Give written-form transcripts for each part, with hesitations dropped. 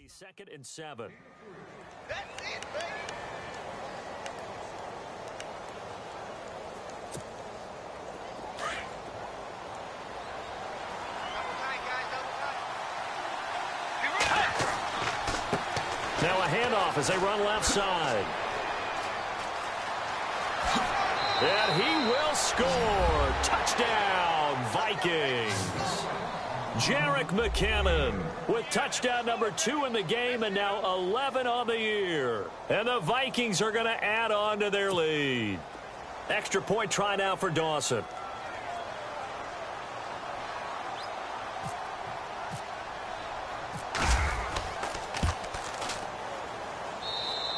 2nd and 7. That's it, baby. Now a handoff as they run left side. And he will score. Touchdown, Vikings. Jerick McKinnon with touchdown number 2 in the game and now 11 on the year. And the Vikings are going to add on to their lead. Extra point try now for Dawson.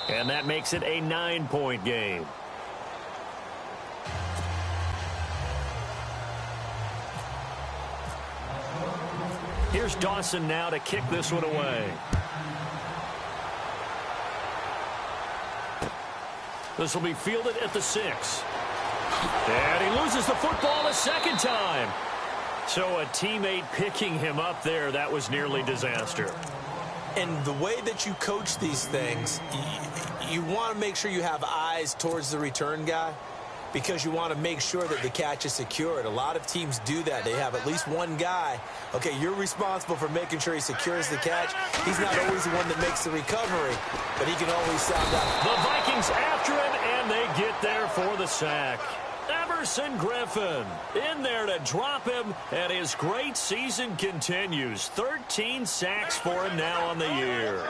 And that makes it a 9-point game. Here's Dawson now to kick this one away. This will be fielded at the 6. And he loses the football a second time. So a teammate picking him up there, that was nearly disaster. And the way that you coach these things, you want to make sure you have eyes towards the return guy because you want to make sure that the catch is secured. A lot of teams do that. They have at least one guy. Okay, you're responsible for making sure he secures the catch. He's not always the one that makes the recovery, but he can always sound out. The Vikings after him, and they get there for the sack. Everson Griffin in there to drop him, and his great season continues. 13 sacks for him now on the year.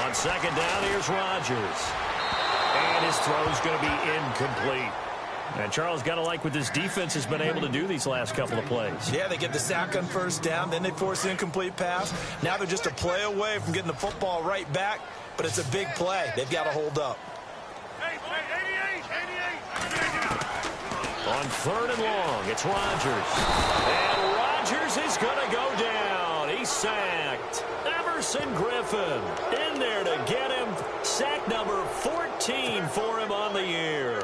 On second down, here's Rodgers. And his throw's going to be incomplete. And Charles, got to like what this defense has been able to do these last couple of plays. Yeah, they get the sack on first down, then they force an incomplete pass. Now they're just a play away from getting the football right back, but it's a big play. They've got to hold up. On 3rd and long, it's Rodgers. And Rodgers is going to go down. He's sacked. Everson Griffin in there to get him. Sack number 14 for him on the year.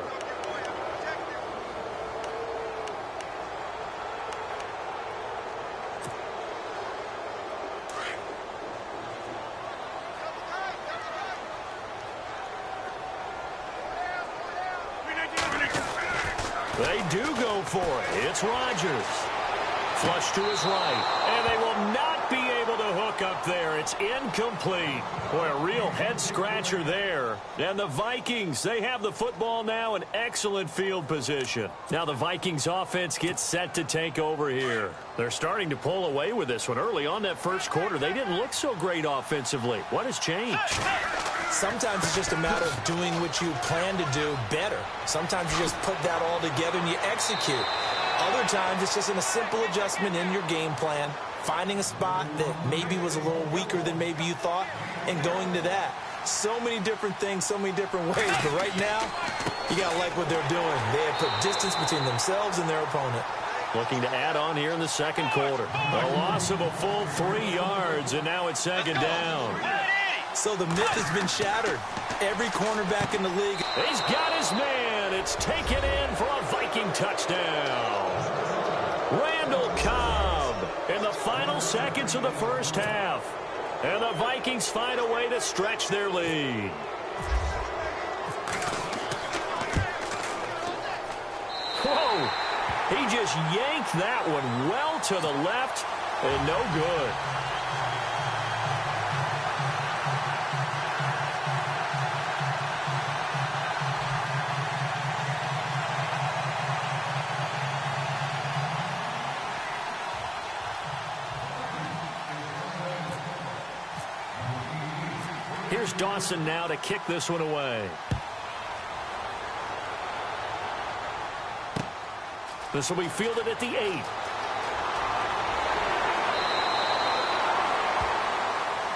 They do go for it. It's Rodgers. Flush to his right. And they will not be able to hook up there. It's incomplete. Boy, a real head-scratcher there. And the Vikings, they have the football now in excellent field position. Now the Vikings offense gets set to take over here. They're starting to pull away with this one. Early on that first quarter, they didn't look so great offensively. What has changed? Sometimes it's just a matter of doing what you plan to do better. Sometimes you just put that all together and you execute. Other times it's just a simple adjustment in your game plan, finding a spot that maybe was a little weaker than maybe you thought, and going to that. So many different things, so many different ways. But right now, you got to like what they're doing. They have put distance between themselves and their opponent. Looking to add on here in the second quarter. A loss of a full 3 yards, and now it's second down. So the myth has been shattered. Every cornerback in the league. He's got his man. It's taken in for a Viking touchdown. Randall Cobb in the final seconds of the first half. And the Vikings find a way to stretch their lead. Whoa. He just yanked that one well to the left and no good. Here's Dawson now to kick this one away. This will be fielded at the 8.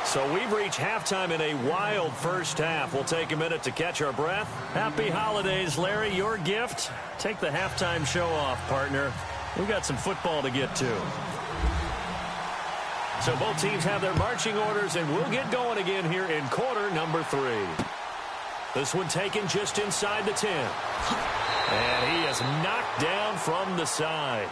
So we've reached halftime in a wild first half. We'll take a minute to catch our breath. Happy holidays, Larry. Your gift? Take the halftime show off, partner. We've got some football to get to. So both teams have their marching orders, and we'll get going again here in quarter number 3. This one taken just inside the 10. And he is knocked down from the side.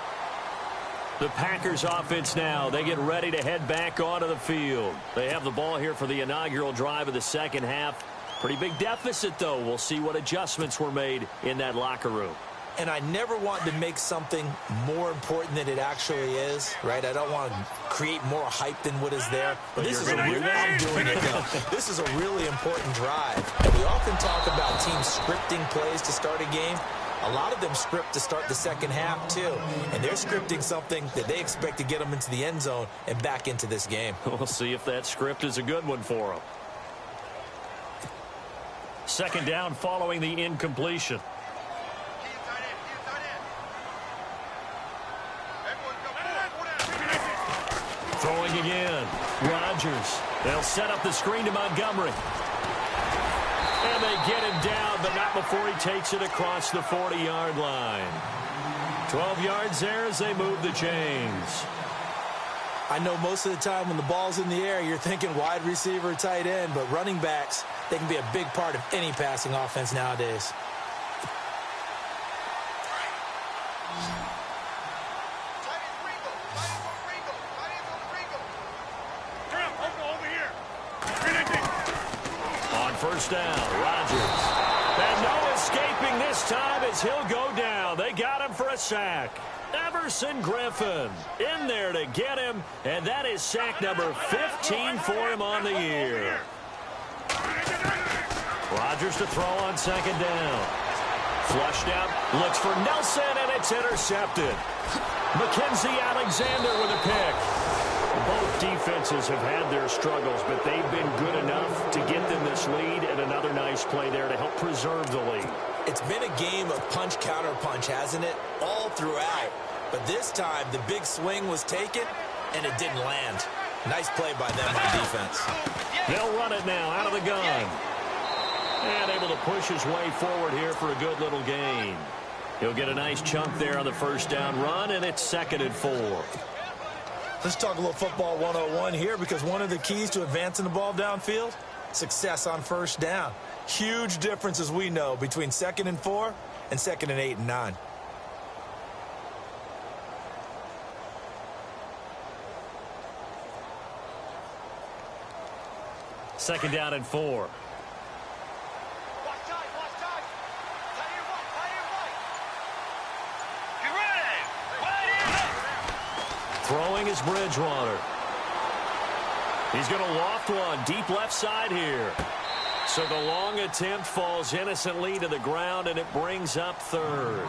The Packers offense now. They get ready to head back onto the field. They have the ball here for the inaugural drive of the second half. Pretty big deficit, though. We'll see what adjustments were made in that locker room. And I never want to make something more important than it actually is, right? I don't want to create more hype than what is there. But this is a really, I'm doing it now. This is a really important drive. And we often talk about teams scripting plays to start a game. A lot of them script to start the second half, too. And they're scripting something that they expect to get them into the end zone and back into this game. We'll see if that script is a good one for them. Second down following the incompletion. Throwing again. Rodgers. They'll set up the screen to Montgomery. And they get him down, but not before he takes it across the 40-yard line. 12 yards there as they move the chains. I know most of the time when the ball's in the air, you're thinking wide receiver, tight end, but running backs, they can be a big part of any passing offense nowadays. First down, Rodgers. And no escaping this time as he'll go down. They got him for a sack. Everson Griffin in there to get him, and that is sack number 15 for him on the year. Rodgers to throw on second down. Flushed out, looks for Nelson, and it's intercepted. Mackenzie Alexander with a pick. Both defenses have had their struggles, but they've been good enough to get them this lead, and another nice play there to help preserve the lead. It's been a game of punch-counter-punch, hasn't it? All throughout. But this time, the big swing was taken, and it didn't land. Nice play by them on defense. They'll run it now out of the gun. And able to push his way forward here for a good little gain. He'll get a nice chunk there on the first down run, and it's 2nd and 4. Let's talk a little football 101 here, because one of the keys to advancing the ball downfield, success on first down. Huge difference, as we know, between 2nd and 4 and 2nd and 8 and 9. Second down and 4. Throwing is Bridgewater. He's going to loft one deep left side here. So the long attempt falls innocently to the ground, and it brings up 3rd.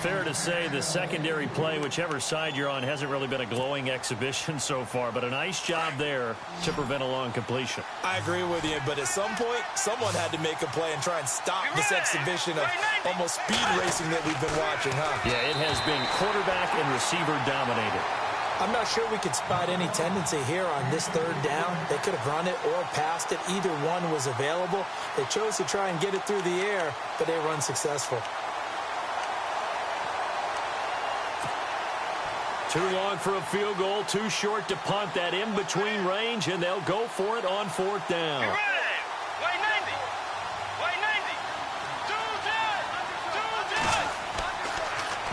Fair to say the secondary play, whichever side you're on, hasn't really been a glowing exhibition so far, but a nice job there to prevent a long completion. I agree with you, but at some point, someone had to make a play and try and stop this exhibition of almost speed racing that we've been watching, huh? Yeah, it has been quarterback and receiver dominated. I'm not sure we could spot any tendency here on this 3rd down. They could have run it or passed it. Either one was available. They chose to try and get it through the air, but they were unsuccessful. Too long for a field goal, too short to punt. That in-between range, and they'll go for it on 4th down.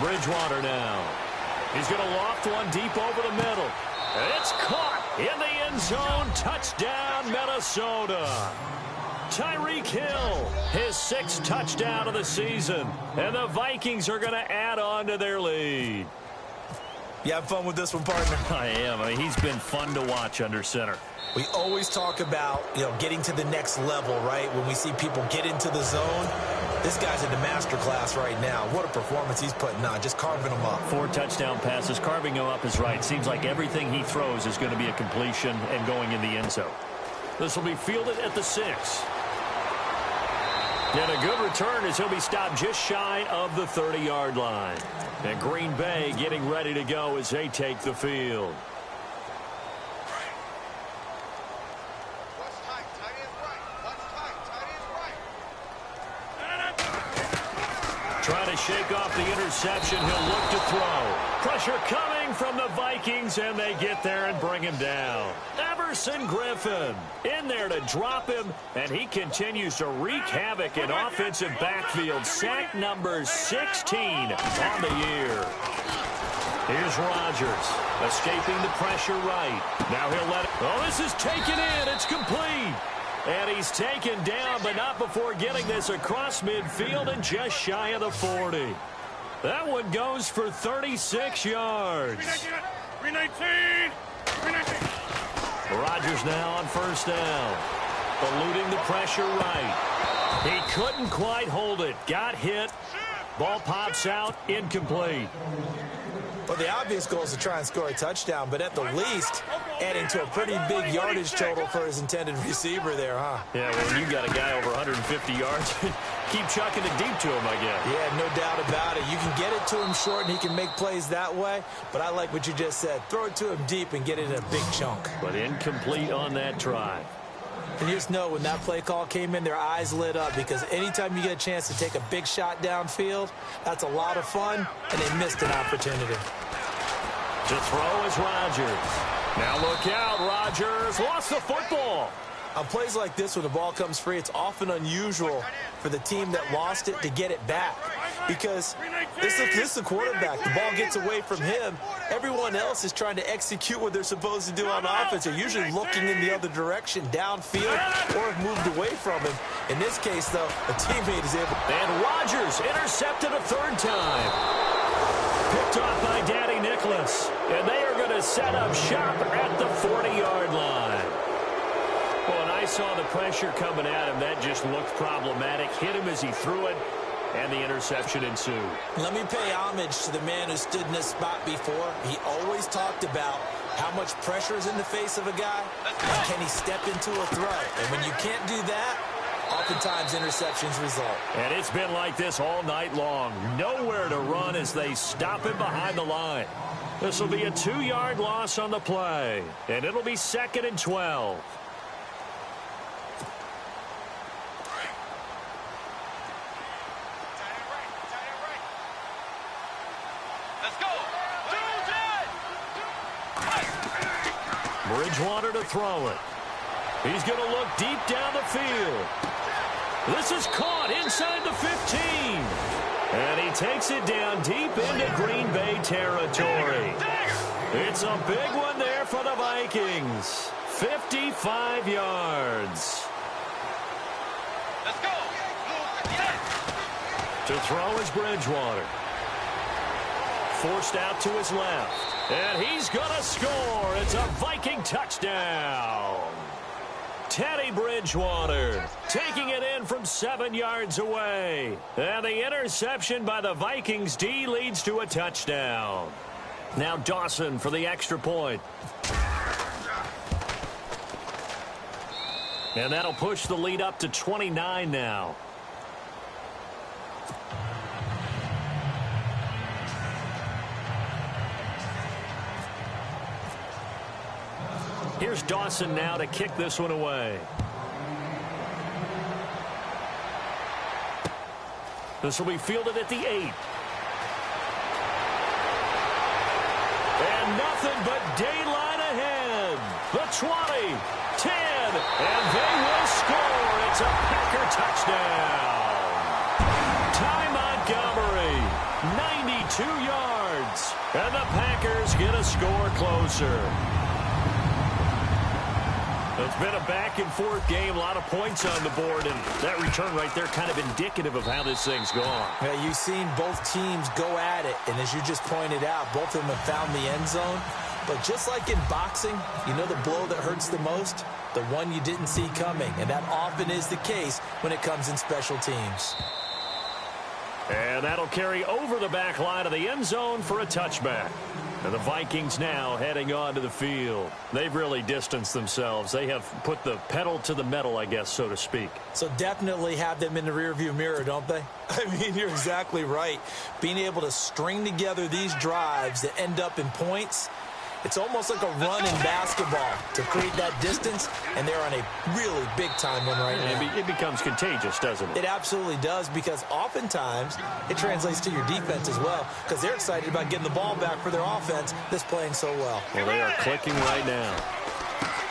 Bridgewater now. He's going to loft one deep over the middle. It's caught in the end zone. Touchdown, Minnesota. Tyreek Hill, his 6th touchdown of the season. And the Vikings are going to add on to their lead. You have fun with this one, partner? I am. I mean, he's been fun to watch under center. We always talk about, getting to the next level, right? When we see people get into the zone, this guy's in the master class right now. What a performance he's putting on, just carving them up. 4 touchdown passes. Carving them up is right. Seems like everything he throws is going to be a completion and going in the end zone. This will be fielded at the 6. And a good return as he'll be stopped just shy of the 30-yard line. And Green Bay getting ready to go as they take the field. Trying to shake off the interception. He'll look to throw. Pressure coming from the Vikings, and they get there and bring him down. Everson Griffin in there to drop him, and he continues to wreak havoc in offensive backfield. Sack number 16 on the year. Here's Rodgers, escaping the pressure right. Now he'll let it. Oh, this is taken in. It's complete. And he's taken down, but not before getting this across midfield and just shy of the 40. That one goes for 36 yards. 319. Rodgers now on first down. Eluding the pressure right. He couldn't quite hold it. Got hit. Ball pops out. Incomplete. Well, the obvious goal is to try and score a touchdown, but at the least, adding to a pretty big yardage total for his intended receiver there, huh? Yeah, well, you got a guy over 150 yards. Keep chucking it deep to him, I guess. Yeah, no doubt about it. You can get it to him short, and he can make plays that way, but I like what you just said. Throw it to him deep and get it in a big chunk. But incomplete on that try. And you just know when that play call came in, their eyes lit up, because anytime you get a chance to take a big shot downfield, that's a lot of fun, and they missed an opportunity. To throw is Rodgers. Now look out, Rodgers lost the football. On plays like this, when the ball comes free, it's often unusual for the team that lost it to get it back, because this is the quarterback. The ball gets away from him. Everyone else is trying to execute what they're supposed to do on offense. They're usually looking in the other direction, downfield, or have moved away from him. In this case, though, a teammate is able. And Rodgers intercepted a third time. Picked off by Daddy Nicholas. And they are going to set up shop at the 40-yard line. Well, when I saw the pressure coming at him, that just looked problematic. Hit him as he threw it, and the interception ensued. Let me pay homage to the man who stood in this spot before. He always talked about how much pressure is in the face of a guy, and can he step into a throw. And when you can't do that, oftentimes interceptions result. And it's been like this all night long. Nowhere to run as they stop him behind the line. This will be a 2-yard loss on the play, and it'll be 2nd and 12. Bridgewater to throw it. He's going to look deep down the field. This is caught inside the 15. And he takes it down deep into Green Bay territory. It's a big one there for the Vikings. 55 yards. Let's go. To throw is Bridgewater. Forced out to his left. And he's going to score. It's a Viking touchdown. Teddy Bridgewater taking it in from 7 yards away. And the interception by the Vikings D leads to a touchdown. Now Dawson for the extra point. And that'll push the lead up to 29 now. Here's Dawson now to kick this one away. This will be fielded at the 8. And nothing but daylight ahead. The 20, 10, and they will score. It's a Packer touchdown. Ty Montgomery, 92 yards. And the Packers get a score closer. It's been a back-and-forth game, a lot of points on the board, and that return right there kind of indicative of how this thing's gone. Yeah, you've seen both teams go at it, and as you just pointed out, both of them have found the end zone. But just like in boxing, you know the blow that hurts the most? The one you didn't see coming, and that often is the case when it comes in special teams. And that'll carry over the back line of the end zone for a touchback. And the Vikings now heading onto the field. They've really distanced themselves. They have put the pedal to the metal, I guess, so to speak. So definitely have them in the rearview mirror, don't they? I mean, you're exactly right. Being able to string together these drives that end up in points, it's almost like a run in basketball to create that distance, and they're on a really big-time one right now. It becomes contagious, doesn't it? It absolutely does, because oftentimes it translates to your defense as well, because they're excited about getting the ball back for their offense that's playing so well. Well, they are clicking right now.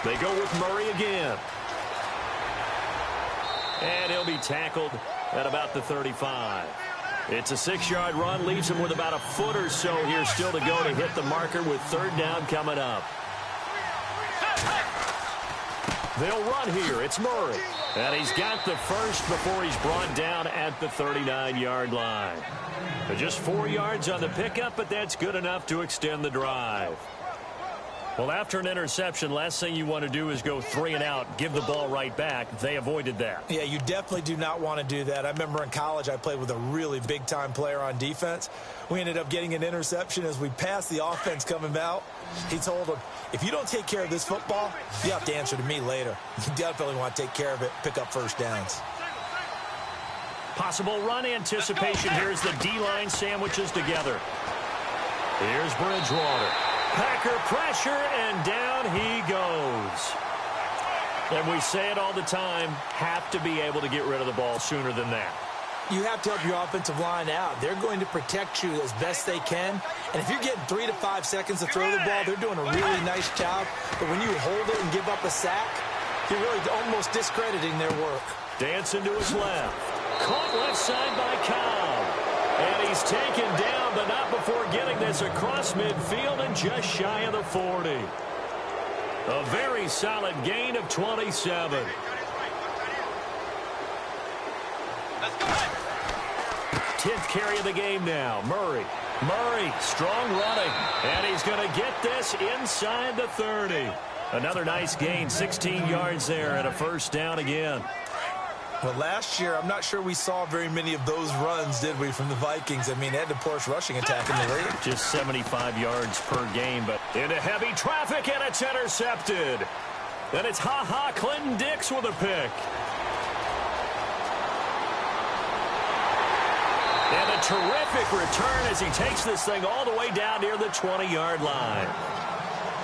They go with Murray again. And he'll be tackled at about the 35. It's a 6-yard run, leaves him with about a foot or so here still to go to hit the marker with third down coming up. They'll run here. It's Murray. And he's got the first before he's brought down at the 39-yard line. Just 4 yards on the pickup, but that's good enough to extend the drive. Well, after an interception, last thing you want to do is go 3 and out, give the ball right back. They avoided that. Yeah, you definitely do not want to do that. I remember in college I played with a really big-time player on defense. We ended up getting an interception as we passed the offense coming out. He told him, if you don't take care of this football, you have to answer to me later. You definitely want to take care of it, pick up first downs. Possible run anticipation. Here's the D-line sandwiches together. Here's Bridgewater. Packer pressure, and down he goes. And we say it all the time, have to be able to get rid of the ball sooner than that. You have to help your offensive line out. They're going to protect you as best they can. And if you're getting 3 to 5 seconds to throw the ball, they're doing a really nice job. But when you hold it and give up a sack, you're really almost discrediting their work. Dancing to his left. Caught left side by Cobb. And he's taken down, but not before getting this across midfield and just shy of the 40. A very solid gain of 27. Let's go. 10th carry of the game now. Murray, strong running. And he's going to get this inside the 30. Another nice gain, 16 yards there and a first down again. Well, last year, I'm not sure we saw very many of those runs, did we, from the Vikings? I mean, they had the poorest rushing attack in the league. Just 75 yards per game, but into heavy traffic, and it's intercepted. Then it's Clinton Dix with a pick. And a terrific return as he takes this thing all the way down near the 20-yard line.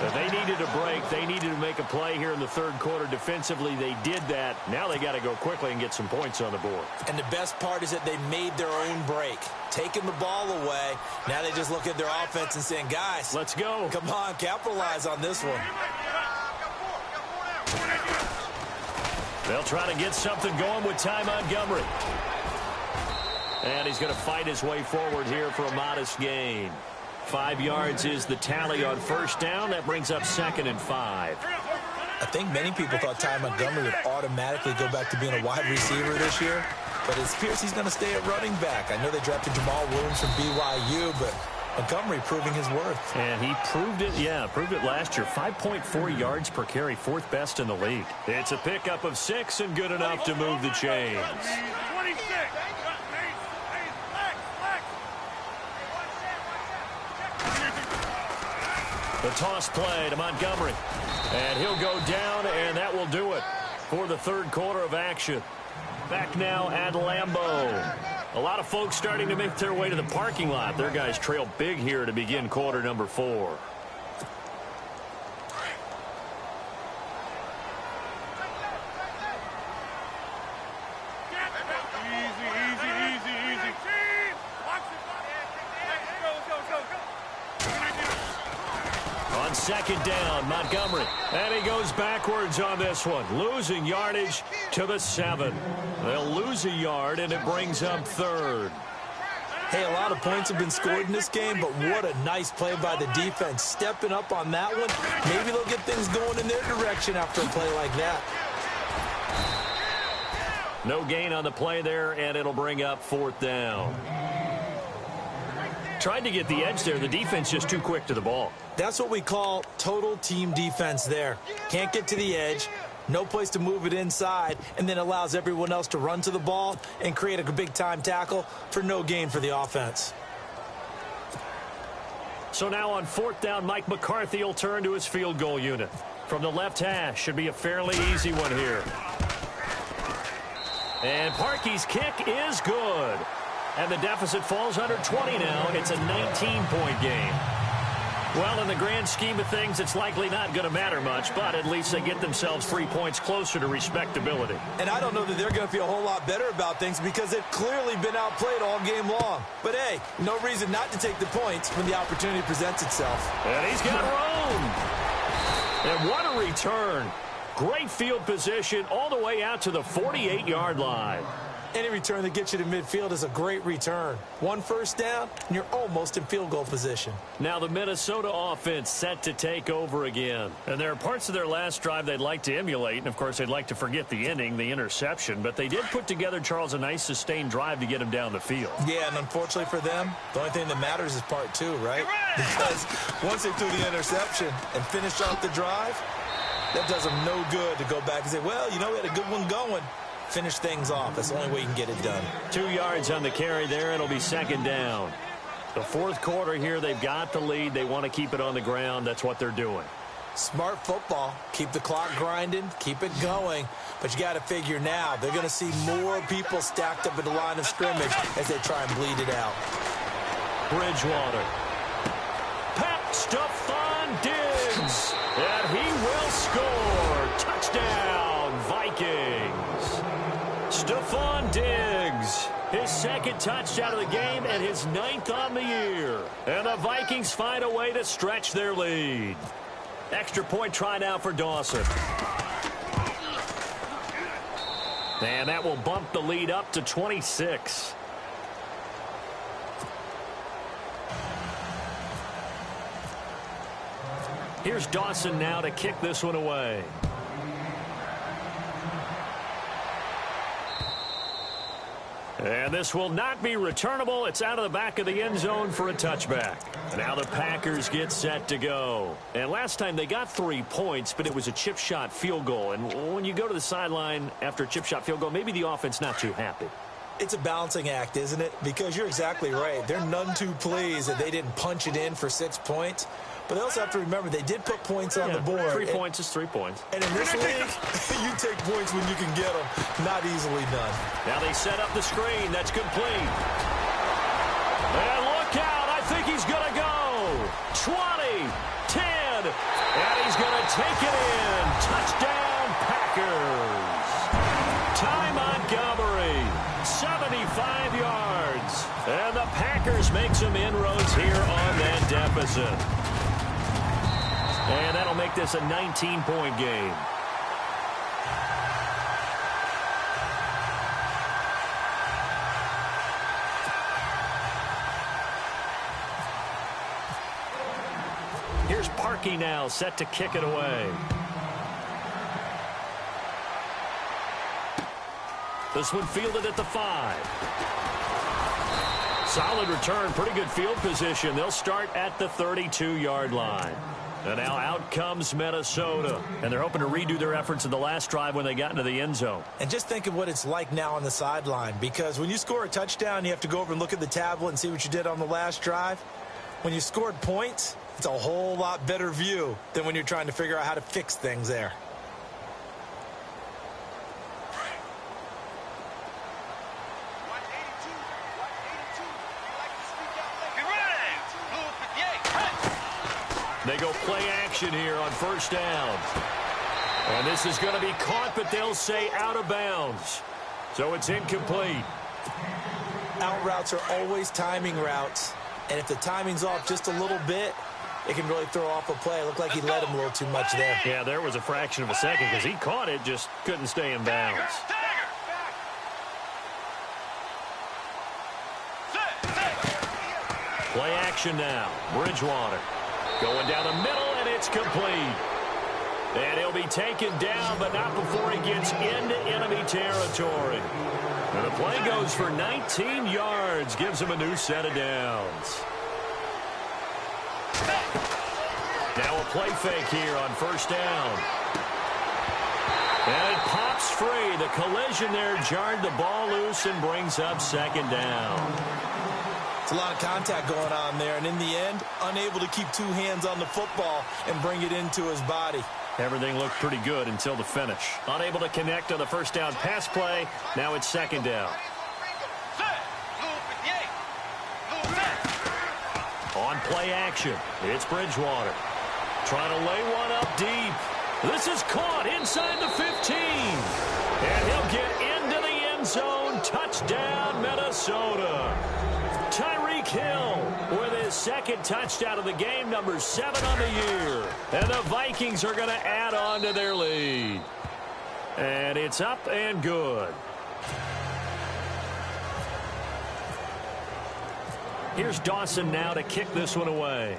But they needed a break. They needed to make a play here in the third quarter. Defensively, they did that. Now they got to go quickly and get some points on the board. And the best part is that they made their own break. Taking the ball away. Now they just look at their offense and saying, guys, let's go. Come on, capitalize on this one. They'll try to get something going with Ty Montgomery. And he's going to fight his way forward here for a modest gain. 5 yards is the tally on first down. That brings up 2nd and 5. I think many people thought Ty Montgomery would automatically go back to being a wide receiver this year. But it appears he's going to stay at running back. I know they drafted Jamal Williams from BYU, but Montgomery proving his worth. And he proved it, proved it last year. 5.4 yards per carry, 4th best in the league. It's a pickup of 6 and good enough to move the chains. 26. The toss play to Montgomery. And he'll go down, and that will do it for the third quarter of action. Back now at Lambeau. A lot of folks starting to make their way to the parking lot. Their guys trail big here to begin quarter number 4. On second down, Montgomery. And he goes backwards on this one. Losing yardage to the 7. They'll lose a yard, and it brings up 3rd. Hey, a lot of points have been scored in this game, but what a nice play by the defense. Stepping up on that one. Maybe they'll get things going in their direction after a play like that. No gain on the play there, and it'll bring up 4th down. Tried to get the edge there. The defense just too quick to the ball. That's what we call total team defense there. Can't get to the edge, no place to move it inside, and then allows everyone else to run to the ball and create a big-time tackle for no gain for the offense. So now on 4th down, Mike McCarthy will turn to his field goal unit. From the left hash, should be a fairly easy one here. And Parkey's kick is good. And the deficit falls under 20 now. It's a 19-point game. Well, in the grand scheme of things, it's likely not going to matter much, but at least they get themselves 3 points closer to respectability. And I don't know that they're going to feel a whole lot better about things because they've clearly been outplayed all game long. But, hey, no reason not to take the points when the opportunity presents itself. And he's got room. And what a return. Great field position all the way out to the 48-yard line. Any return that gets you to midfield is a great return. One first down, and you're almost in field goal position. Now the Minnesota offense set to take over again. And there are parts of their last drive they'd like to emulate. And, of course, they'd like to forget the ending, the interception. But they did put together, Charles, a nice sustained drive to get them down the field. Yeah, and unfortunately for them, the only thing that matters is part two, right? Because once they threw the interception and finished off the drive, that does them no good to go back and say, well, you know, we had a good one going. Finish things off. That's the only way you can get it done. 2 yards on the carry there. It'll be second down. The fourth quarter here, they've got the lead. They want to keep it on the ground. That's what they're doing. Smart football. Keep the clock grinding. Keep it going. But you got to figure now, they're going to see more people stacked up at the line of scrimmage as they try and bleed it out. Bridgewater. Stephon Diggs. And he will score. Touchdown, Vikings. Stephon Diggs, his second touchdown of the game and his 9th on the year. And the Vikings find a way to stretch their lead. Extra point try now for Dawson. And that will bump the lead up to 26. Here's Dawson now to kick this one away. And this will not be returnable. It's out of the back of the end zone for a touchback. Now the Packers get set to go. And last time they got 3 points, but it was a chip shot field goal. And when you go to the sideline after a chip shot field goal, maybe the offense not too happy. It's a balancing act, isn't it? Because you're exactly right. They're none too pleased that they didn't punch it in for 6 points. But they also have to remember they did put points on the board. 3 points is 3 points. And in this league, you take points when you can get them. Not easily done. Now they set up the screen. That's complete. And look out. I think he's going to go. 20, 10, and he's going to take it in. Touchdown, Packers. Ty Montgomery, 75 yards. And the Packers make some inroads here on that deficit. And that'll make this a 19-point game. Here's Parkey now, set to kick it away. This one fielded at the 5. Solid return, pretty good field position. They'll start at the 32-yard line. And now out comes Minnesota. And they're hoping to redo their efforts in the last drive when they got into the end zone. And just think of what it's like now on the sideline. Because when you score a touchdown, you have to go over and look at the tablet and see what you did on the last drive. When you scored points, it's a whole lot better view than when you're trying to figure out how to fix things there. They go play action here on first down. And this is going to be caught, but they'll say out of bounds. So it's incomplete. Out routes are always timing routes. And if the timing's off just a little bit, it can really throw off a play. It looked like he led him a little too much there. Yeah, there was a fraction of a second because he caught it, just couldn't stay in bounds. Play action now. Bridgewater. Going down the middle, and it's complete. And he'll be taken down, but not before he gets into enemy territory. And the play goes for 19 yards, gives him a new set of downs. Now a play fake here on first down. And it pops free. The collision there jarred the ball loose and brings up second down. It's a lot of contact going on there, and in the end, unable to keep two hands on the football and bring it into his body. Everything looked pretty good until the finish. Unable to connect on the first down pass play. Now it's second down. On play action, it's Bridgewater. Trying to lay one up deep. This is caught inside the 15. And he'll get into the end zone. Touchdown, Minnesota. Tyreek Hill with his second touchdown of the game, number 7 on the year. And the Vikings are going to add on to their lead. And it's up and good. Here's Dawson now to kick this one away.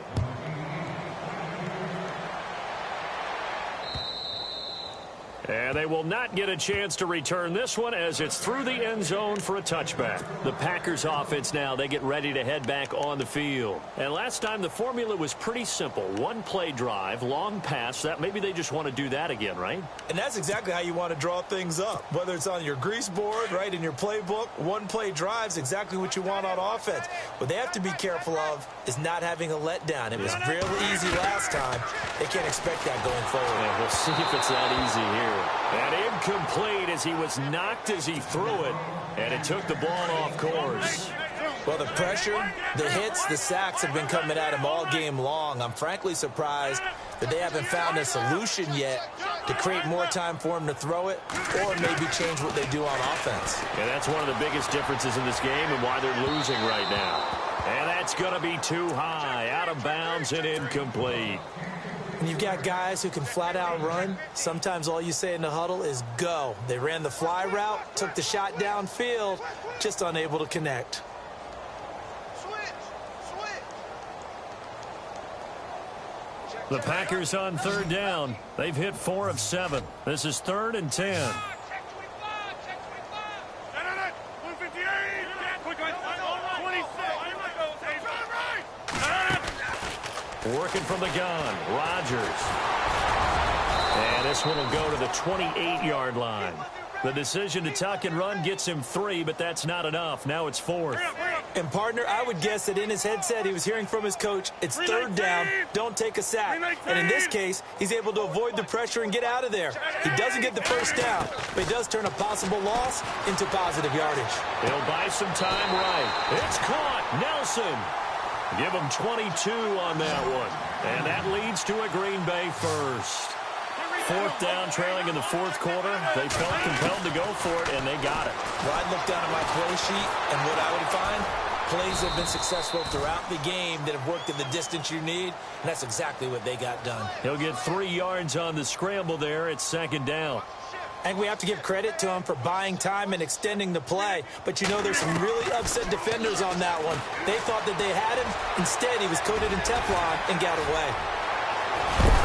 And they will not get a chance to return this one as it's through the end zone for a touchback. The Packers offense now, they get ready to head back on the field. And last time the formula was pretty simple. One play drive, long pass. That maybe they just want to do that again, right? And that's exactly how you want to draw things up. Whether it's on your grease board, right, in your playbook, one play drive is exactly what you want on offense. What they have to be careful of is not having a letdown. It was really easy last time. They can't expect that going forward. Yeah, we'll see if it's that easy here. And incomplete as he was knocked as he threw it, and it took the ball off course. Well, the pressure, the hits, the sacks have been coming at him all game long. I'm frankly surprised that they haven't found a solution yet to create more time for him to throw it or maybe change what they do on offense. And that's one of the biggest differences in this game and why they're losing right now. And that's going to be too high, out of bounds and incomplete. When you've got guys who can flat-out run, sometimes all you say in the huddle is go. They ran the fly route, took the shot downfield, just unable to connect. The Packers on third down. They've hit 4 of 7. This is 3rd and 10. Working from the gun, Rodgers. And this one will go to the 28-yard line. The decision to tuck and run gets him 3, but that's not enough. Now it's 4th. And, partner, I would guess that in his headset he was hearing from his coach, it's 3rd down, don't take a sack. And in this case, he's able to avoid the pressure and get out of there. He doesn't get the first down, but he does turn a possible loss into positive yardage. He'll buy some time right. It's caught. Nelson. Give him 22 on that one. And that leads to a Green Bay first. 4th down, trailing in the 4th quarter. They felt compelled to go for it, and they got it. Well, I'd look down at my play sheet, and what I would find, plays have been successful throughout the game that have worked at the distance you need, and that's exactly what they got done. He'll get 3 yards on the scramble there. It's 2nd down. And we have to give credit to him for buying time and extending the play. But, you know, there's some really upset defenders on that one. They thought that they had him. Instead, he was coated in Teflon and got away.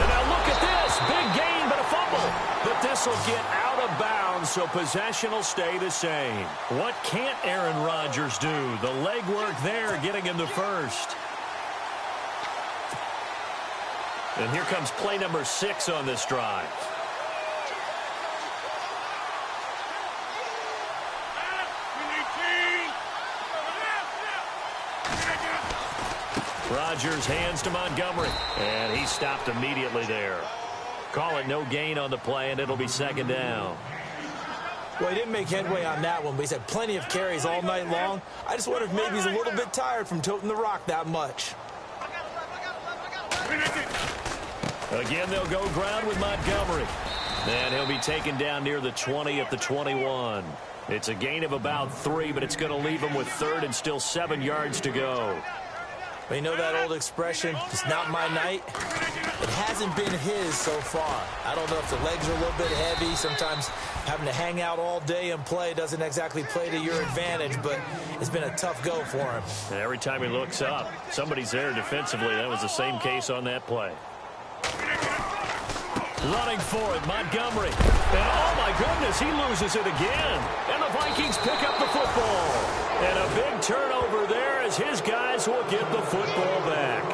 And now look at this. Big gain, but a fumble. But this will get out of bounds, so possession will stay the same. What can't Aaron Rodgers do? The legwork there getting him the first. And here comes play number 6 on this drive. Rodgers hands to Montgomery, and he stopped immediately there. Call it no gain on the play, and it'll be 2nd down. Well, he didn't make headway on that one, but he's had plenty of carries all night long. I just wonder if maybe he's a little bit tired from toting the rock that much. Again, they'll go ground with Montgomery. And he'll be taken down near the 20 at the 21. It's a gain of about 3, but it's going to leave him with 3rd and still 7 yards to go. Well, you know that old expression, it's not my night? It hasn't been his so far. I don't know if the legs are a little bit heavy. Sometimes having to hang out all day and play doesn't exactly play to your advantage, but it's been a tough go for him. And every time he looks up, somebody's there defensively. That was the same case on that play. Running for it, Montgomery. And oh my goodness, he loses it again. And the Vikings pick up the football. And a big turnover there as his guys will get the football back.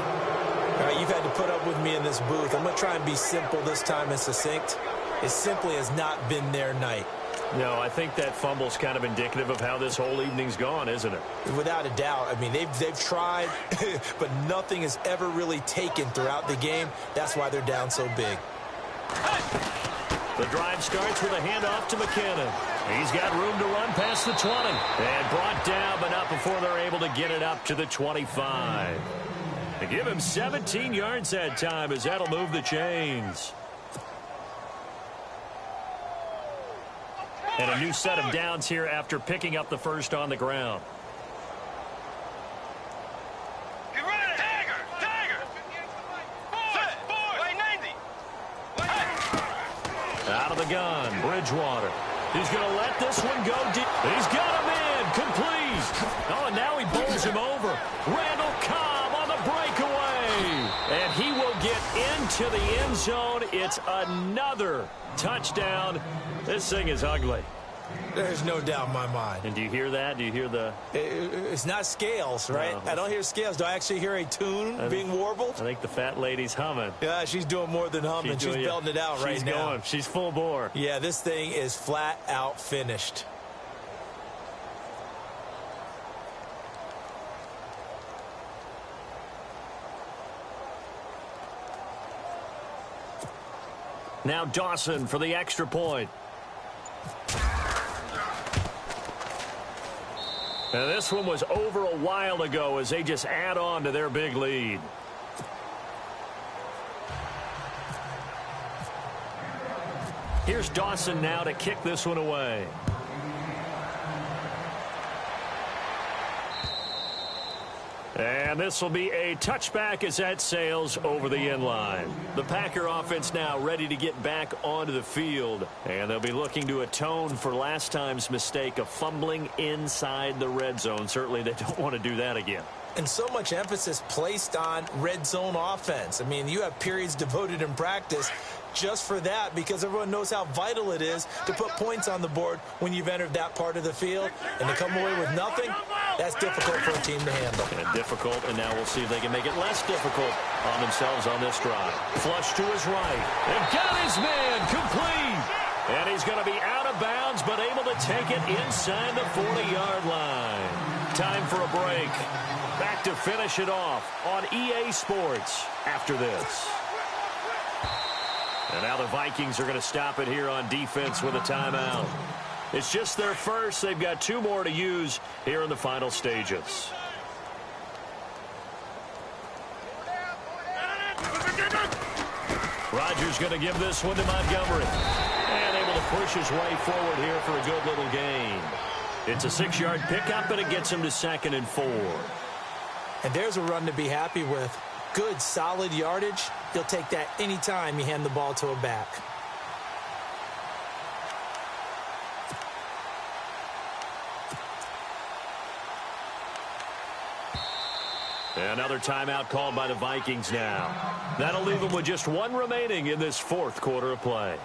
All right, you've had to put up with me in this booth. I'm going to try and be simple this time and succinct. It simply has not been their night. No, I think that fumble's kind of indicative of how this whole evening's gone, isn't it? Without a doubt. I mean, they've tried, but nothing has ever really taken throughout the game. That's why they're down so big. The drive starts with a handoff to McKinnon. He's got room to run past the 20. And brought down, but not before they're able to get it up to the 25. They give him 17 yards that time as that'll move the chains. And a new set of downs here after picking up the first on the ground. Out of the gun, Bridgewater. He's going to let this one go deep. He's got him in. man, complete. Oh, and now he bowls him over. Randall Cobb on the breakaway. And he will get into the end zone. It's another touchdown. This thing is ugly. There's no doubt in my mind. And do you hear that? Do you hear the... It's not scales, right? No. I don't hear scales. Do I actually hear a tune being warbled? I think the fat lady's humming. Yeah, she's doing more than humming. She's belting it out right now. She's going. She's full bore. Yeah, this thing is flat out finished. Now Dawson for the extra point. Now this one was over a while ago as they just add on to their big lead. Here's Dawson now to kick this one away. And this will be a touchback as that sails over the end line. The Packer offense now ready to get back onto the field. And they'll be looking to atone for last time's mistake of fumbling inside the red zone. Certainly they don't want to do that again. And so much emphasis placed on red zone offense. I mean, you have periods devoted in practice just for that because everyone knows how vital it is to put points on the board when you've entered that part of the field. And to come away with nothing, that's difficult for a team to handle. And difficult, and now we'll see if they can make it less difficult on themselves on this drive. Flush to his right. And got his man complete. And he's going to be out of bounds, but able to take it inside the 40-yard line. Time for a break. Back to finish it off on EA Sports after this. And now the Vikings are going to stop it here on defense with a timeout. It's just their first. They've got 2 more to use here in the final stages. Rodgers going to give this one to Montgomery. And able to push his way forward here for a good little gain. It's a 6-yard pickup, and it gets him to 2nd and 4. And there's a run to be happy with. Good, solid yardage. You'll take that anytime you hand the ball to a back. Another timeout called by the Vikings now. That'll leave them with just 1 remaining in this 4th quarter of play.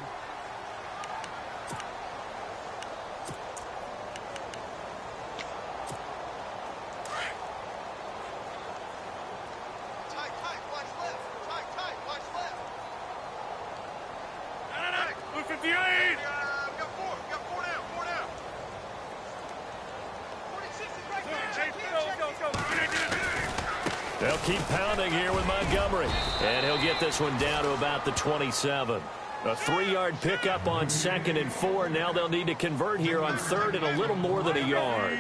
They'll keep pounding here with Montgomery. And he'll get this one down to about the 27. A 3-yard pickup on 2nd and 4. Now they'll need to convert here on 3rd and a little more than a yard.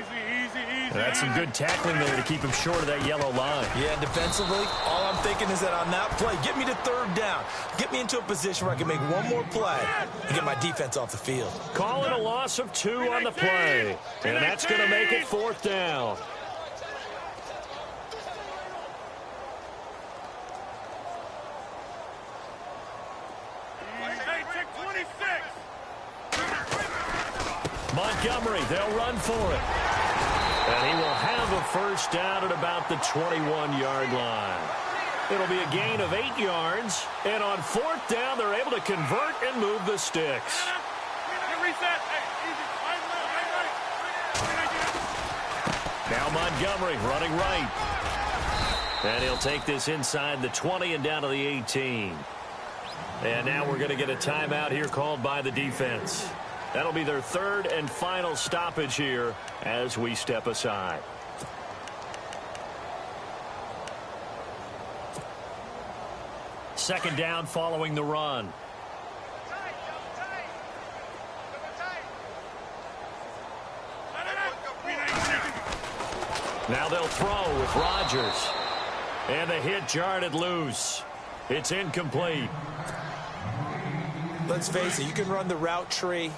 That's some good tackling there to keep him short of that yellow line. Yeah, and defensively, all I'm thinking is that on that play, get me to 3rd down. Get me into a position where I can make one more play and get my defense off the field. Call it a loss of 2 on the play. And that's going to make it 4th down. Montgomery, they'll run for it. And he will have a first down at about the 21-yard line. It'll be a gain of 8 yards. And on 4th down, they're able to convert and move the sticks. Now Montgomery running right. And he'll take this inside the 20 and down to the 18. And now we're going to get a timeout here called by the defense. That'll be their 3rd and final stoppage here as we step aside. Second down following the run. Now they'll throw with Rodgers. And the hit jarred it loose. It's incomplete. Let's face it, you can run the route tree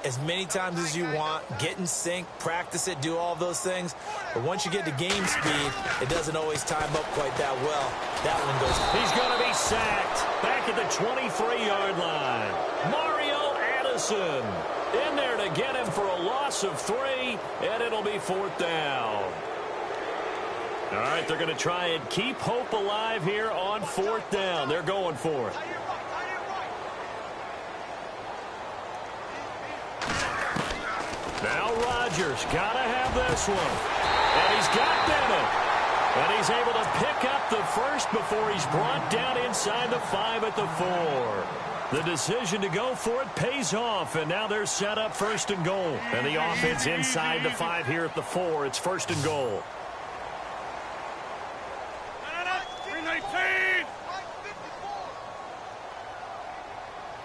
as many times as you want, get in sync, practice it, do all those things. But once you get to game speed, it doesn't always time up quite that well. That one goes. He's going to be sacked back at the 23-yard line. Mario Addison. In there to get him for a loss of 3, and it'll be 4th down. All right, they're going to try and keep hope alive here on 4th down. They're going for it. Now Rodgers got to have this one. And he's got Bennett. And he's able to pick up the first before he's brought down inside the 5 at the 4. The decision to go for it pays off, and now they're set up 1st and goal. And the offense inside the 5 here at the 4. It's 1st and goal. 319!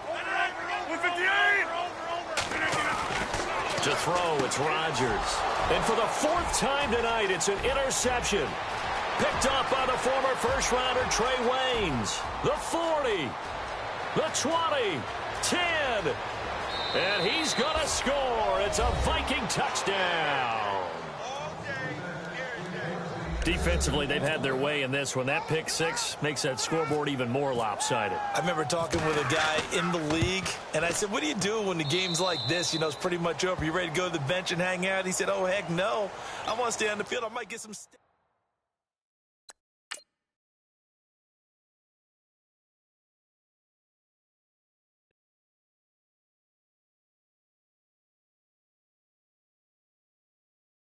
158! To throw, it's Rodgers. And for the 4th time tonight, it's an interception. Picked up by the former first-rounder Trey Waynes. The 40. The 20, 10, and he's going to score. It's a Viking touchdown. Defensively, they've had their way in this one. That pick 6 makes that scoreboard even more lopsided. I remember talking with a guy in the league, and I said, what do you do when the game's like this? You know, it's pretty much over. You ready to go to the bench and hang out? He said, oh, heck no. I want to stay on the field. I might get some